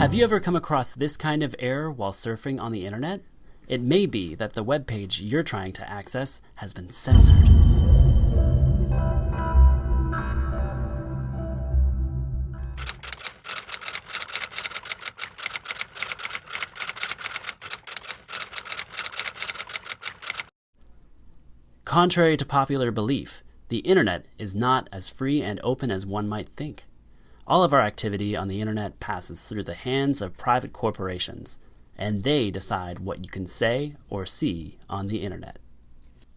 Have you ever come across this kind of error while surfing on the internet? It may be that the web page you're trying to access has been censored. Contrary to popular belief, the internet is not as free and open as one might think. All of our activity on the internet passes through the hands of private corporations, and they decide what you can say or see on the internet.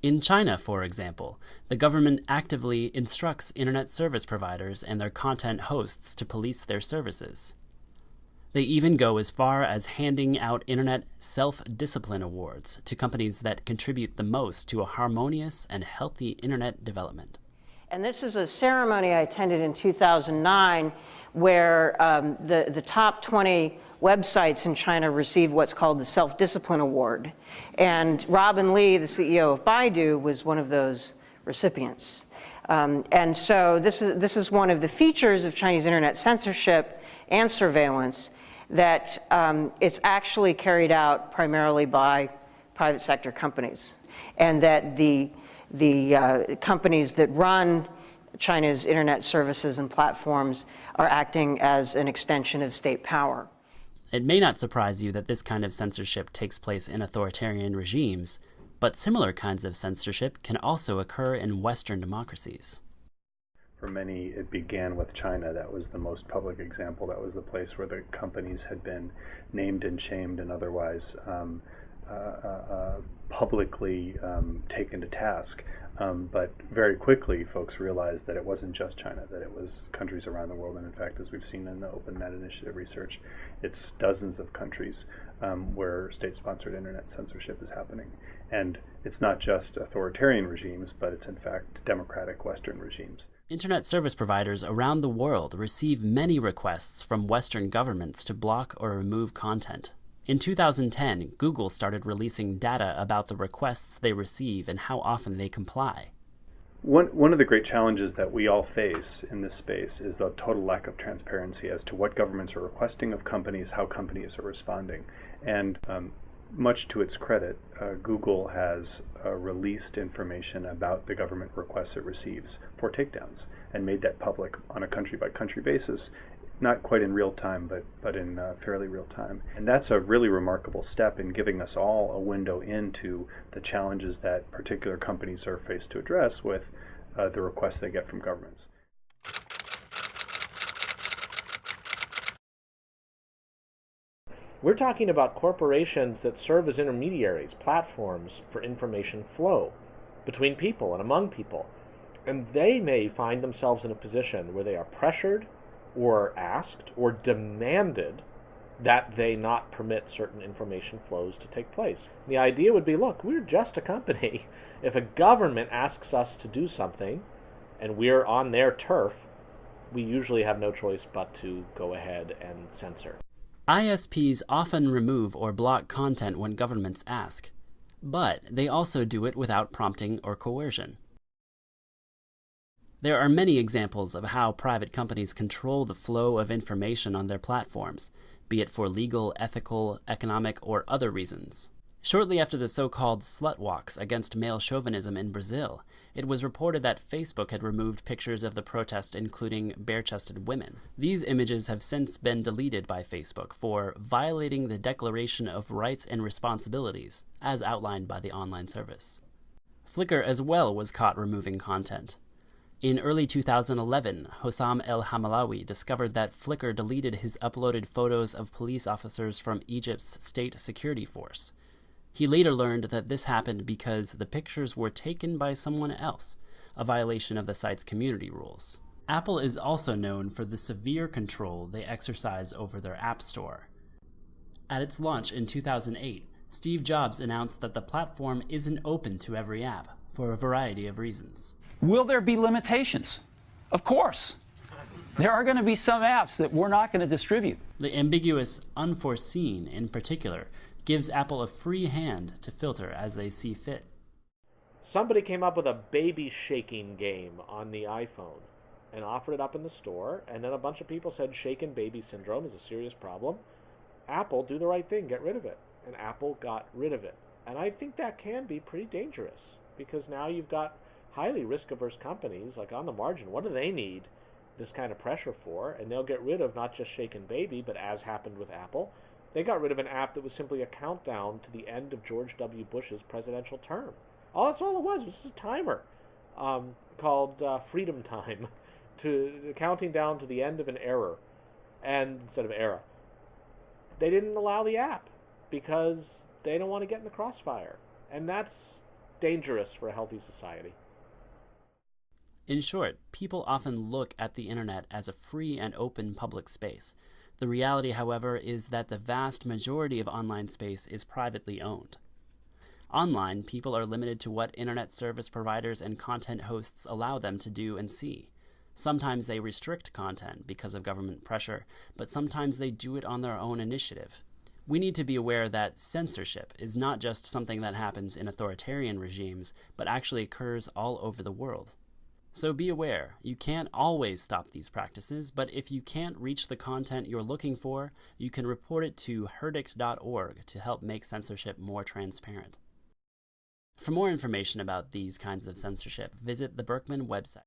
In China, for example, the government actively instructs internet service providers and their content hosts to police their services. They even go as far as handing out internet self-discipline awards to companies that contribute the most to a harmonious and healthy internet development. And this is a ceremony I attended in 2009 where the top 20 websites in China received what's called the Self-Discipline Award. And Robin Li, the CEO of Baidu, was one of those recipients. And so this is one of the features of Chinese internet censorship and surveillance, that it's actually carried out primarily by private sector companies, and that the companies that run China's internet services and platforms are acting as an extension of state power. It may not surprise you that this kind of censorship takes place in authoritarian regimes, but similar kinds of censorship can also occur in Western democracies. For many, it began with China. That was the most public example. That was the place where the companies had been named and shamed and otherwise publicly taken to task. But very quickly, folks realized that it wasn't just China, that it was countries around the world. And in fact, as we've seen in the Open Net Initiative research, it's dozens of countries where state-sponsored internet censorship is happening. And it's not just authoritarian regimes, but it's in fact democratic Western regimes. Internet service providers around the world receive many requests from Western governments to block or remove content. In 2010, Google started releasing data about the requests they receive and how often they comply. One of the great challenges that we all face in this space is the total lack of transparency as to what governments are requesting of companies, how companies are responding. And much to its credit, Google has released information about the government requests it receives for takedowns and made that public on a country-by-country basis, not quite in real time, but in fairly real time. And that's a really remarkable step in giving us all a window into the challenges that particular companies are faced to address with the requests they get from governments. We're talking about corporations that serve as intermediaries, platforms for information flow between people and among people. And they may find themselves in a position where they are pressured or asked or demanded that they not permit certain information flows to take place. The idea would be, look, we're just a company. If a government asks us to do something and we're on their turf, we usually have no choice but to go ahead and censor. ISPs often remove or block content when governments ask, but they also do it without prompting or coercion. There are many examples of how private companies control the flow of information on their platforms, be it for legal, ethical, economic, or other reasons. Shortly after the so-called slut walks against male chauvinism in Brazil, it was reported that Facebook had removed pictures of the protest including bare-chested women. These images have since been deleted by Facebook for violating the Declaration of Rights and Responsibilities, as outlined by the online service. Flickr as well was caught removing content. In early 2011, Hossam El-Hamalawi discovered that Flickr deleted his uploaded photos of police officers from Egypt's state security force. He later learned that this happened because the pictures were taken by someone else, a violation of the site's community rules. Apple is also known for the severe control they exercise over their App Store. At its launch in 2008, Steve Jobs announced that the platform isn't open to every app, for a variety of reasons. Will there be limitations? Of course. There are going to be some apps that we're not going to distribute. The ambiguous unforeseen, in particular, gives Apple a free hand to filter as they see fit. Somebody came up with a baby shaking game on the iPhone, and offered it up in the store, and then a bunch of people said shaken baby syndrome is a serious problem. Apple, do the right thing, get rid of it. And Apple got rid of it. And I think that can be pretty dangerous, because now you've got highly risk-averse companies, like on the margin, what do they need this kind of pressure for? And they'll get rid of not just shaken baby, but as happened with Apple, they got rid of an app that was simply a countdown to the end of George W. Bush's presidential term. That's all it was just a timer called Freedom Time, to counting down to the end of an era, and instead of era. They didn't allow the app because they don't want to get in the crossfire. And that's dangerous for a healthy society. In short, people often look at the internet as a free and open public space. The reality, however, is that the vast majority of online space is privately owned. Online, people are limited to what internet service providers and content hosts allow them to do and see. Sometimes they restrict content because of government pressure, but sometimes they do it on their own initiative. We need to be aware that censorship is not just something that happens in authoritarian regimes, but actually occurs all over the world. So be aware, you can't always stop these practices, but if you can't reach the content you're looking for, you can report it to herdict.org to help make censorship more transparent. For more information about these kinds of censorship, visit the Berkman website.